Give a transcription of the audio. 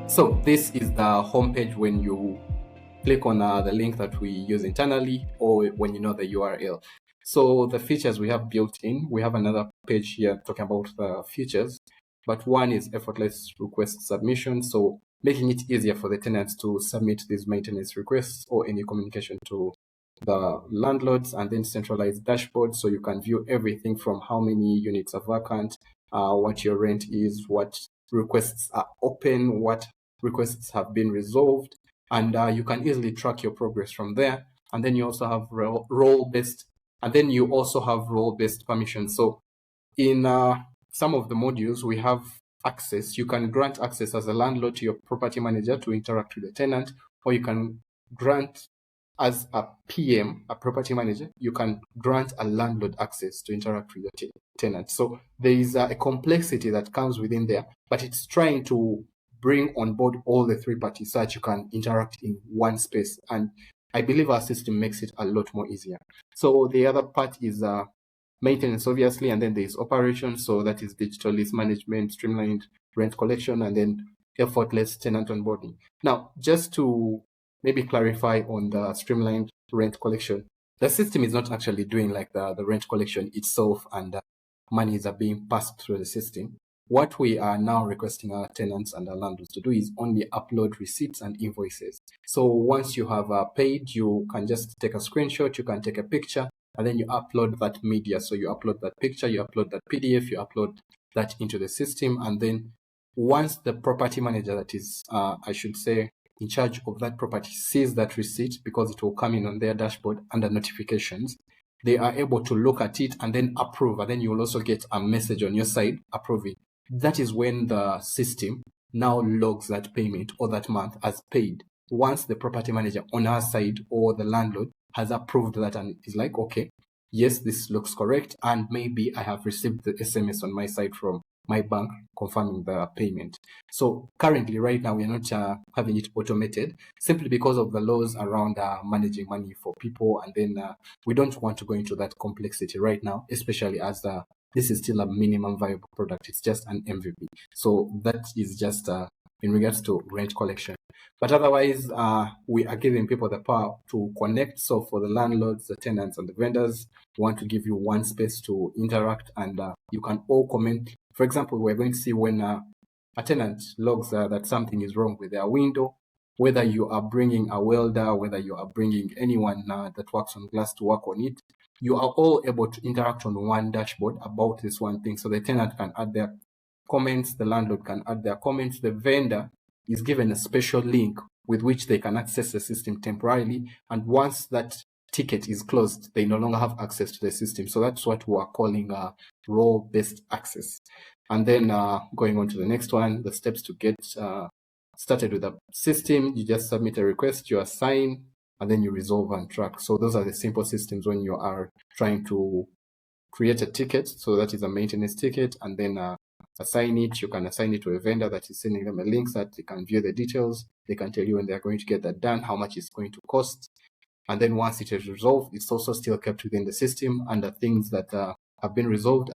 So this is the homepage when you click on the link that we use internally, or when you know the URL. So the features we have built in, we have another page here talking about the features, but one is effortless request submission. So making it easier for the tenants to submit these maintenance requests or any communication to the landlords, and then centralized dashboard. So you can view everything from how many units are vacant, what your rent is, what requests are open, what requests have been resolved, and you can easily track your progress from there. And then you also have role-based, and then you also have role-based permissions. So in some of the modules, we have access. You can grant access as a landlord to your property manager to interact with the tenant, or you can grant as a PM, a property manager, you can grant a landlord access to interact with the tenant. So there is a complexity that comes within there, but it's trying to bring on board all the three parties so that you can interact in one space. And I believe our system makes it a lot more easier. So the other part is maintenance, obviously, and then there's operations. So that is digital lease management, streamlined rent collection, and then effortless tenant onboarding. Now, just to maybe clarify on the streamlined rent collection, the system is not actually doing like the rent collection itself, and monies are being passed through the system. What we are now requesting our tenants and our landlords to do is only upload receipts and invoices. So once you have paid, you can just take a screenshot, you can take a picture, and then you upload that media. So you upload that picture, you upload that PDF, you upload that into the system. And then once the property manager that is, I should say, in charge of that property sees that receipt, because it will come in on their dashboard under notifications, they are able to look at it and then approve. And then you will also get a message on your side approving. That is when the system now logs that payment or that month as paid. Once the property manager on our side or the landlord has approved that and is like, okay, yes, this looks correct, and maybe I have received the SMS on my side from my bank confirming the payment. So currently, right now, we're not having it automated simply because of the laws around managing money for people. And then we don't want to go into that complexity right now, especially as this is still a minimum viable product. It's just an MVP. So that is just in regards to rent collection. But otherwise, we are giving people the power to connect. So for the landlords, the tenants, and the vendors, we want to give you one space to interact, and you can all comment. For example, we're going to see when a tenant logs that something is wrong with their window, whether you are bringing a welder, whether you are bringing anyone that works on glass to work on it, you are all able to interact on one dashboard about this one thing. So the tenant can add their comments, the landlord can add their comments, the vendor is given a special link with which they can access the system temporarily. And once that ticket is closed, they no longer have access to the system. So that's what we are calling role-based access. And then going on to the next one, the steps to get started with the system. You just submit a request, you assign, and then you resolve and track. So those are the simple systems when you are trying to create a ticket. So that is a maintenance ticket, and then assign it. You can assign it to a vendor that is sending them a link so that they can view the details. They can tell you when they're going to get that done, how much it's going to cost. And then once it is resolved, it's also still kept within the system under things that have been resolved